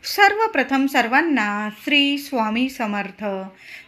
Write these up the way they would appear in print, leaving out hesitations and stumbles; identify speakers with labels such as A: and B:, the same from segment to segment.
A: सर्वप्रथम सर्वांना श्री स्वामी समर्थ.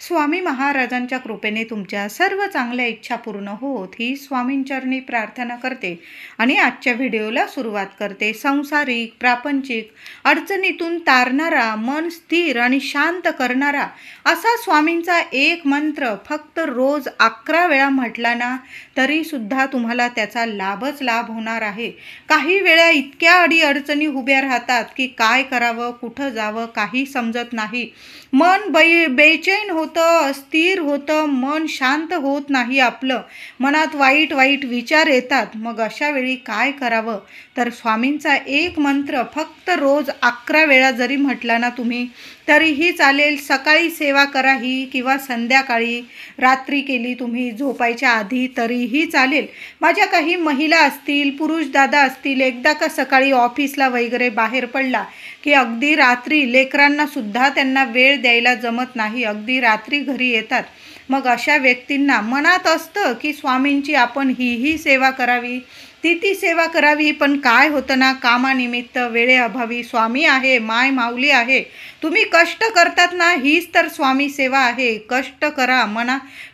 A: स्वामी महाराजांच्या कृपेने तुमच्या सर्व चांगल्या इच्छा पूर्ण होत ही स्वामींचरणी प्रार्थना करते आणि आजच्या व्हिडिओला सुरुवात करते. संसारिक प्रापंचिक अडचणीतून तारणारा, मन स्थिर आणि शांत करणारा असा स्वामींचा एक मंत्र फक्त रोज 11 वेळा म्हटला ना तरी सुद्धा तुम्हाला त्याचा लाभच लाभ होणार आहे. काही वेळा इतक्या अडीअडचणी उभ्या राहतात की काय करावं, कुठं जावं काही समजत नाही. मन बेचैन होतं, अस्थिर होतं, मन शांत होत नाही. आपलं मनात वाईट वाईट विचार येतात. मग अशा वेळी काय करावं तर स्वामींचा एक मंत्र फक्त रोज 11 वेळा जरी म्हटला ना तुम्ही तरीही चालेल. सकाळी सेवा करा ही किंवा संध्याकाळी रात्री केली तुम्ही झोपायच्या आधी तरीही चालेल. माझ्या काही महिला असतील, पुरुष दादा असतील, एकदा का सकाळी ऑफिसला वगैरे बाहेर पडला की अगदी रात्री लेकरांना सुद्धा त्यांना वेळ द्यायला जमत नाही, अगदी रात्री घरी येतात. मग अशा व्यक्तींना मनात असतं की स्वामींची आपण ही सेवा करावी, ती सेवा करावी, पण काय होतं ना कामानिमित्त वेळेअभावी स्वामी आहे, माय माऊली आहे, तुम्ही कष्ट करतात ना हीच तर स्वामी सेवा आहे. कष्ट करा,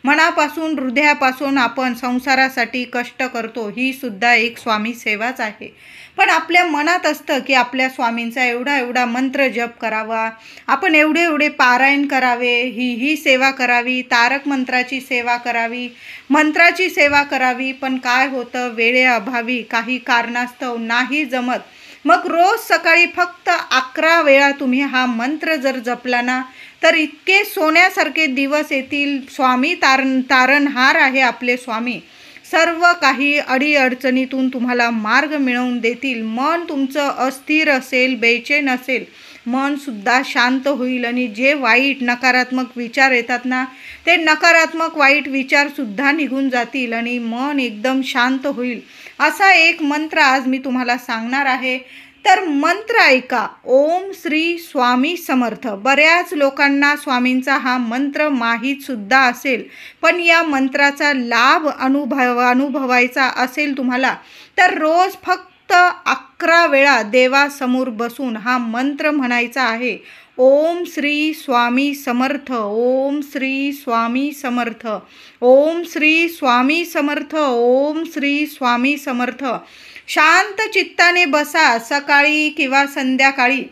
A: मनापासून हृदयापासून आपण संसारासाठी कष्ट करतो, ही सुद्धा एक स्वामी सेवाच आहे. पण आपल्या मनात असतं की आपल्या स्वामींचा एवढा मंत्र जप करावा, आपण एवढे पारायण करावे, ही सेवा करावी, तारक मंत्राची सेवा करावी, मंत्राची सेवा करावी. पण काय होतं वेळेअभावी काही कारणास्तव नाही जमत. मग रोज सकाळी फक्त 11 वेळा तुम्ही हा मंत्र जर जपला ना तर इतके सोन्यासारखे दिवस येतील. स्वामी तारणहार आहे आपले स्वामी. सर्व काही अडीअडचणीतून तुम्हाला मार्ग मिळवून देतील. मन तुमचं अस्थिर असेल, बेचैन असेल, मन सुद्धा शांत होईल आणि जे वाईट नकारात्मक विचार येतात ना ते नकारात्मक वाईट विचार सुद्धा निघून जातील आणि मन एकदम शांत होईल. असा एक मंत्र आज मी तुम्हाला सांगणार आहे. तर मंत्र ऐका, ओम श्री स्वामी समर्थ. बऱ्याच लोकांना स्वामींचा हा मंत्र माहीत सुद्धा असेल, पण या मंत्राचा लाभ अनुभवायचा असेल तुम्हाला तर रोज फक्त 11 वेळा देवासमोर बसून हा मंत्र म्हणायचा आहे. ओम श्री स्वामी समर्थ, ओम श्री स्वामी समर्थ, ओम श्री स्वामी समर्थ, ओम श्री स्वामी समर्थ. शांत चित्ताने बसा. सकाळी किंवा संध्याकाळी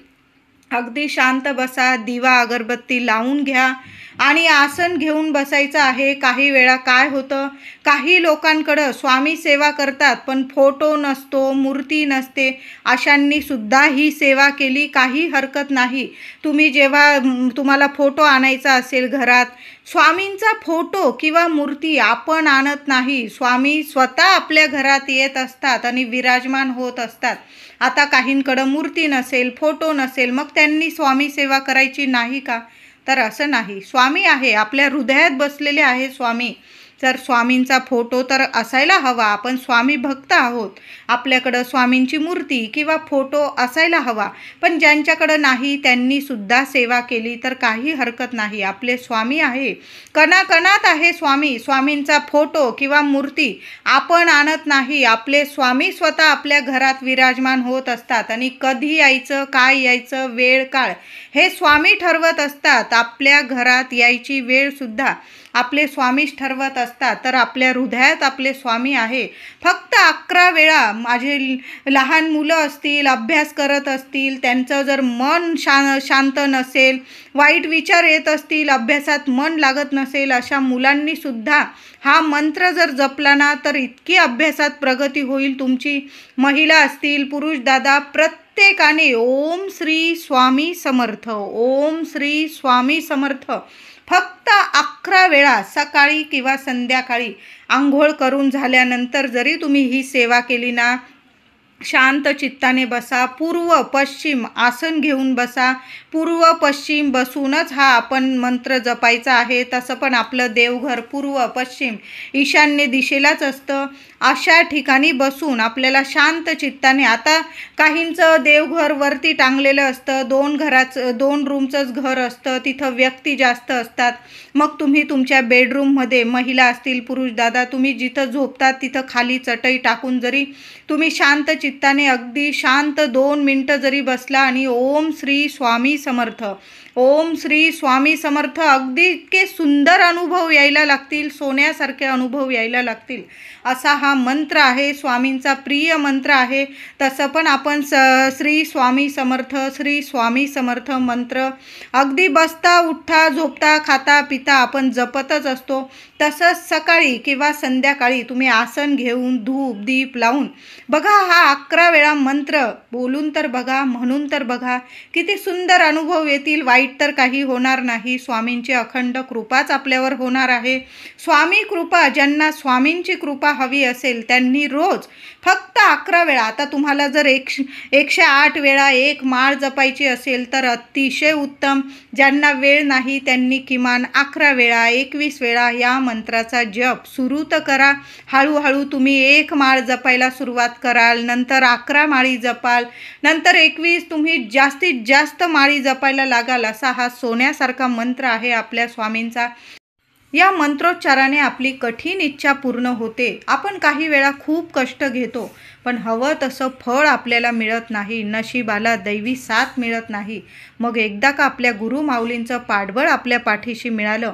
A: अगदी शांत बसा. दिवा अगरबत्ती लावून घ्या आणि आसन घेऊन बसायचं आहे. काही वेळा काय होतं, काही लोकांकडं स्वामी सेवा करतात पण फोटो नसतो, मूर्ती नसते. अशांनी सुद्धा ही सेवा केली काही हरकत नाही. तुम्ही जेव्हा तुम्हाला फोटो आणायचा असेल घरात, स्वामींचा फोटो किंवा मूर्ती आपण आणत नाही, स्वामी स्वतः आपल्या घरात येत असतात आणि विराजमान होत असतात. आता काहींकडं मूर्ती नसेल, फोटो नसेल, मग त्यांनी स्वामी सेवा करायची नाही का? तर असं नाही. स्वामी आहे, आपल्या हृदयात बसलेले आहे स्वामी. तर स्वामींचा फोटो तर असायला हवा. आपण स्वामी भक्त आहोत, आपल्याकडं स्वामींची मूर्ती किंवा फोटो असायला हवा. पण ज्यांच्याकडं नाही त्यांनी सुद्धा सेवा केली तर काही हरकत नाही. आपले स्वामी आहे, कणाकणात आहे स्वामी. स्वामींचा फोटो किंवा मूर्ती आपण आणत नाही. आपले स्वामी स्वतः आपल्या घरात विराजमान होत असतात आणि कधी यायचं, काय यायचं, वेळ काळ हे स्वामी ठरवत असतात. आपल्या घरात यायची वेळ सुद्धा आपले स्वामीच ठरवत असतात. तर आपल्या हृदयात आपले स्वामी आहे. फक्त 11 वेळा. माझे लहान मुलं असतील, अभ्यास करत असतील, त्यांचं जर मन शांत नसेल, वाईट विचार येत असतील, अभ्यासात मन लागत नसेल, अशा मुलांनी सुद्धा हा मंत्र जर जपला ना तर इतकी अभ्यासात प्रगती होईल तुमची. महिला असतील, पुरुष दादा, प्रत्येकाने ओम श्री स्वामी समर्थ, ओम श्री स्वामी समर्थ फक्त 11 वेळा सकाळी किंवा संध्याकाळी आंघोळ करून झाल्यानंतर जरी तुम्ही ही सेवा केली ना, शांत चित्ताने बसा. पूर्व पश्चिम आसन घेऊन बसा. पूर्व पश्चिम बसूनच हा आपण मंत्र जपायचा आहे. तसं पण आपलं देवघर पूर्व पश्चिम ईशान्य दिशेलाच असतं. अशा ठिकाणी बसून आपल्याला शांत चित्ताने, आता काहींचं देवघर वरती टांगलेलं असतं, 2 रूमचंच घर असतं, तिथं व्यक्ती जास्त असतात. मग तुम्ही तुमच्या बेडरूममध्ये महिला असतील, पुरुष दादा, तुम्ही जिथं झोपतात तिथं खाली चटई टाकून जरी तुम्ही शांत चित्ताने अगदी शांत 2 मिनटं जरी बसला आणि ओम श्री स्वामी समर्थ, ओम श्री स्वामी समर्थ, अगदी इतके सुंदर अनुभव यायला लागतील, सोन्यासारखे अनुभव यायला लागतील. असा हा मंत्र आहे, स्वामींचा प्रिय मंत्र आहे. तसं पण आपण श्री स्वामी समर्थ, श्री स्वामी समर्थ मंत्र अगदी बसता उठता झोपता खाता पिता आपण जपतच असतो. तसंच सकाळी किंवा संध्याकाळी तुम्ही आसन घेऊन धूप दीप लावून बघा, हा 11 वेळा मंत्र बोलून तर बघा, म्हणून तर बघा, किती सुंदर अनुभव येतील. वाईट तर काही होणार नाही. स्वामींची अखंड कृपाच आपल्यावर होणार आहे. स्वामी कृपा, ज्यांना स्वामींची कृपा हवी असेल त्यांनी रोज फक्त 11 वेळा, आता तुम्हाला जर 108 वेळा एक माळ जपायची असेल तर अतिशय उत्तम. ज्यांना वेळ नाही त्यांनी किमान 11 वेळा 21 वेळा या मंत्राचा जप सुरू तर करा. हळूहळू तुम्ही 1 माळ जपायला सुरुवात कराल, नंतर 11 माळी जपाल, नंतर 21, तुम्ही जास्तीत जास्त माळी जपायला लागाल. असा हा सोन्यासारखा मंत्र आहे आपल्या स्वामींचा. या मंत्रोच्चाराने आपली कठीण इच्छा पूर्ण होते. आपण काही वेळा खूप कष्ट घेतो पण हवं तसं फळ आपल्याला मिळत नाही, नशिबाला दैवी साथ मिळत नाही. मग एकदा का आपल्या गुरु माऊलींचं पाठबळ आपल्या पाठीशी मिळालं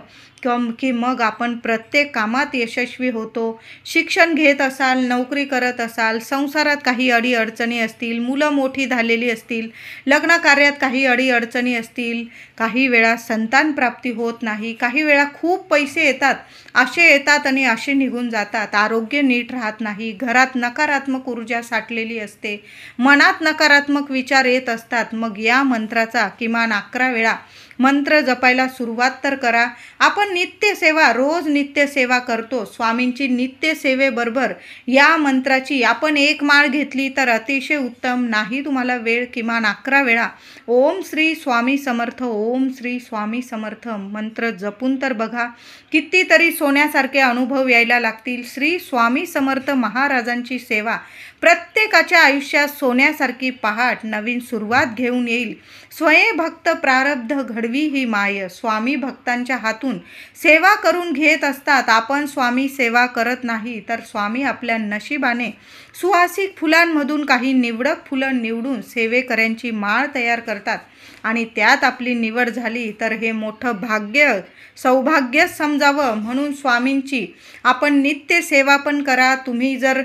A: की मग आपण प्रत्येक कामात यशस्वी होतो. शिक्षण घेत असाल, नोकरी करत असाल, संसारात काही अडीअडचणी असतील, मुलं मोठी झालेली असतील, लग्न कार्यात काही अडीअडचणी असतील, काही वेळा संतान प्राप्ती होत नाही, काही वेळा खूप पैसे येतात, असे येतात आणि असे निघून जातात, आरोग्य नीट राहत नाही, घरात नकारात्मक ऊर्जा साठलेली असते, मनात नकारात्मक विचार येत असतात. मग या मंत्राचा किमान 11 वेळा मंत्र जपायला सुरुवात तर करा. आपण नित्यसेवा, रोज नित्यसेवा करतो. स्वामींची नित्यसेवेबरोबर या मंत्राची आपण 1 माळ घेतली तर अतिशय उत्तम. नाही तुम्हाला वेळ, किमान 11 वेळा ओम श्री स्वामी समर्थ, ओम श्री स्वामी समर्थ मंत्र जपून तर बघा, कितीतरी सोन्यासारखे अनुभव यायला लागतील. श्री स्वामी समर्थ महाराजांची सेवा प्रत्येकाच्या आयुष्यात सोन्यासारखी पहाट, नवीन सुरुवात घेऊन येईल. स्वयंभक्त प्रारब्ध घडवी ही माय. स्वामी भक्तांच्या हातून सेवा करून घेत असतात. आपण स्वामी सेवा करत नाही तर स्वामी आपल्या नशिबाने सुवासिक फुलांमधून काही निवडक फुलं निवडून सेवेकऱ्यांची माळ तयार करतात आणि त्यात आपली निवड झाली तर हे मोठं भाग्य, सौभाग्यच समजावं. म्हणून स्वामींची आपण नित्य सेवा पण करा. तुम्ही जर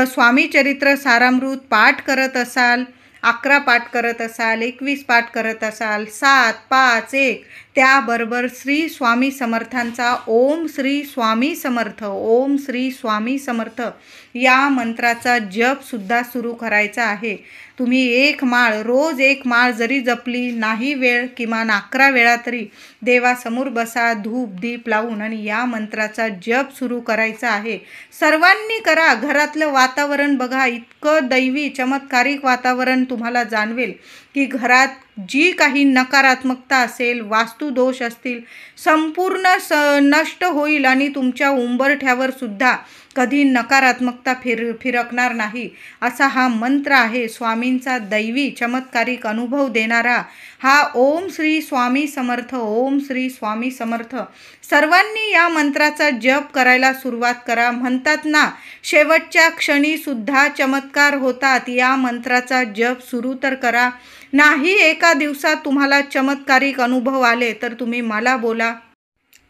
A: स्वामी चरित्र सारामृत पाठ करत असाल, 11 पाठ करत असाल, 21 पाठ करत असाल, 7, 5, 1, त्याबरोबर श्री स्वामी समर्थांचा ओम श्री स्वामी समर्थ, ओम श्री स्वामी समर्थ या मंत्राचा जपसुद्धा सुरू करायचा आहे. तुम्ही 1 माळ, रोज 1 माळ जरी जपली, नाही वेळ किमान 11 वेळा तरी देवासमोर बसा, धूप दीप लावून आणि या मंत्राचा जप सुरू करायचा आहे. सर्वांनी करा. घरातलं वातावरण बघा, इतकं दैवी चमत्कारिक वातावरण तुम्हाला जाणवेल की घरात जी काही नकारात्मकता असेल, वास्तुदोष असतील, संपूर्ण नष्ट होईल आणि तुमच्या उंबरठ्यावर सुद्धा कधी नकारात्मकता फिरकणार नाही. असा हा मंत्र आहे. स्वामींचा दैवी चमत्कारिक अनुभव देणारा हा ओम श्री स्वामी समर्थ, ओम श्री स्वामी समर्थ. सर्वांनी या मंत्राचा जप करायला सुरुवात करा. म्हणतात ना, शेवटच्या क्षणी सुद्धा चमत्कार होतात. या मंत्राचा जप सुरू तर करा. नाही एका दिवसात तुम्हाला चमत्कारिक अनुभव आले तर तुम्ही मला बोला.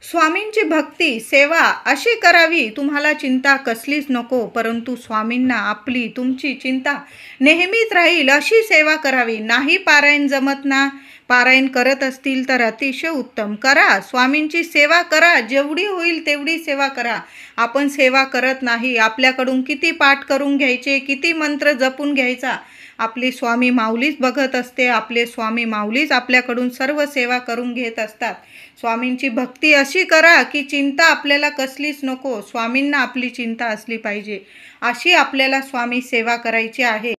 A: स्वामींची भक्ती सेवा अशी करावी, तुम्हाला चिंता कसलीच नको, परंतु स्वामींना आपली तुमची चिंता नेहमीच राहील अशी सेवा करावी. नाही पारायण जमत ना, पारायण करत असतील तर अतिशय उत्तम, करा. स्वामींची सेवा करा, जेवढी होईल तेवढी सेवा करा. आपण सेवा करत नाही. आपल्याकडून किती पाठ करून घ्यायचे, किती मंत्र जपून घ्यायचा, आपली स्वामी माऊलीच बघत असते. आपले स्वामी माऊलीच आपल्याकडून सर्व सेवा करून घेत असतात. स्वामींची भक्ती अशी करा की चिंता आपल्याला कसलीच नको, स्वामींना आपली चिंता असली पाहिजे, अशी आपल्याला स्वामी सेवा करायची आहे.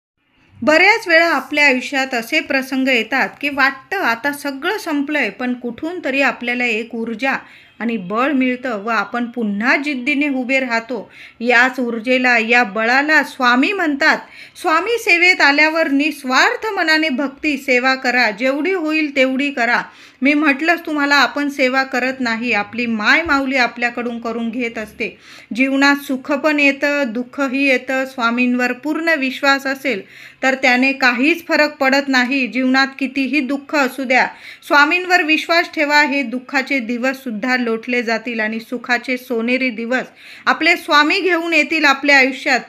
A: बऱ्याच वेळा आपल्या आयुष्यात असे प्रसंग येतात की वाटतं आता सगळं संपलंय, पण कुठून तरी आपल्याला एक ऊर्जा आणि बळ मिळतं व आपण पुन्हा जिद्दीने उभे राहतो. याच ऊर्जेला, या बळाला स्वामी म्हणतात. स्वामी सेवेत आल्यावर निस्वार्थ मनाने भक्ती सेवा करा, जेवढी होईल तेवढी करा. मी म्हटलंच तुम्हाला, आपण सेवा करत नाही, आपली माय माऊली आपल्याकडून करून घेत असते. जीवनात सुख पण येतं, दुःखही येतं. स्वामींवर पूर्ण विश्वास असेल तर त्याने काहीच फरक पडत नाही. जीवनात कितीही दुःख असू द्या, स्वामींवर विश्वास ठेवा. हे दुःखाचे दिवस सुद्धा लोटले जातील आणि सुखाचे सोनेरी दिवस आपले स्वामी घेऊन येतील आपल्या आयुष्यात.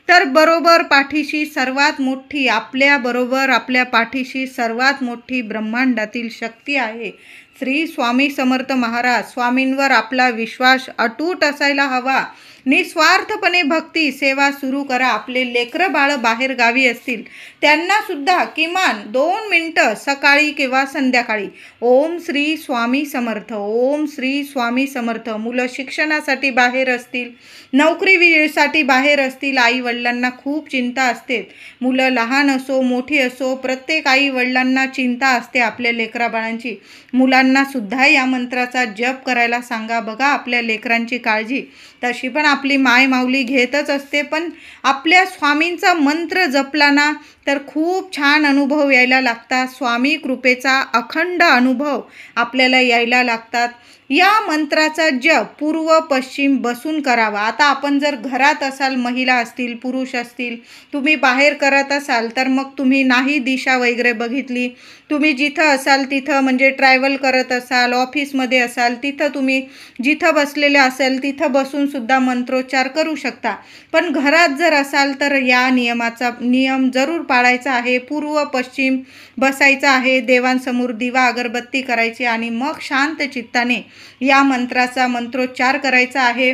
A: तर बरोबर पाठीशी सर्वात मोठी, आपल्या पाठीशी सर्वात मोठी ब्रह्मांडातील शक्ती आहे श्री स्वामी समर्थ महाराज. स्वामींवर आपला विश्वास अटूट असायला हवा. निस्वार्थपणे भक्ती सेवा सुरू करा. आपले लेकरं बाळं बाहेर गावी असतील त्यांना सुद्धा किमान 2 मिनिटं सकाळी किंवा संध्याकाळी ओम श्री स्वामी समर्थ, ओम श्री स्वामी समर्थ. मुलं शिक्षणासाठी बाहेर असतील, नोकरीसाठी बाहेर असतील, आई वडिलांना खूप चिंता असते. मुलं लहान असो मोठी असो, प्रत्येक आई वडिलांना चिंता असते आपल्या लेकराबाळांची. मुलांना सुद्धा या मंत्राचा जप करायला सांगा. बघा, आपल्या लेकरांची काळजी तशी पण आपली माय माऊली घेतच असते, पण आपल्या स्वामींचा मंत्र जपला ना तर खूप छान अनुभव यायला लागतात. स्वामी कृपेचा अखंड अनुभव आपल्याला यायला लागतात. या मंत्राचा जप पूर्व पश्चिम बसून करावा. आता आपण जर घरात असाल, महिला असतील पुरुष असतील, तुम्ही बाहेर करत असाल तर मग तुम्ही नाही दिशा वगैरे बघितली, तुम्ही जिथं असाल तिथं, म्हणजे ट्रॅव्हल करत असाल, ऑफिसमध्ये असाल, तिथं तुम्ही जिथं बसलेले असाल तिथं बसून सुद्धा मंत्रोच्चार करू शकता. पण घरात जर असाल तर या नियम जरूर पाळायचा आहे. पूर्व पश्चिम बसायचं आहे, देवांसमोर दिवा अगरबत्ती करायची आणि मग शांत चित्ताने या मंत्राचा मंत्रोच्चार करायचा आहे.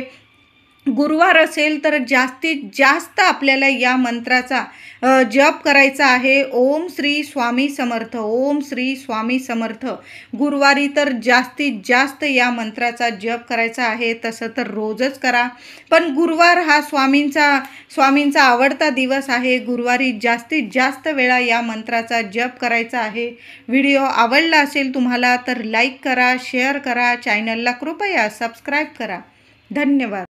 A: गुरुवार असेल तर जास्तीत जास्त आपल्याला या मंत्राचा जप करायचा आहे. ओम श्री स्वामी समर्थ, ओम श्री स्वामी समर्थ. गुरुवारी तर जास्तीत जास्त या मंत्राचा जप करायचा आहे. तसं तर रोजच करा, पण गुरुवार हा स्वामींचा आवडता दिवस आहे. गुरुवारी जास्तीत जास्त वेळा या मंत्राचा जप करायचा आहे. व्हिडिओ आवडला असेल तुम्हाला तर लाईक करा, शेअर करा, चॅनलला कृपया सबस्क्राईब करा. धन्यवाद.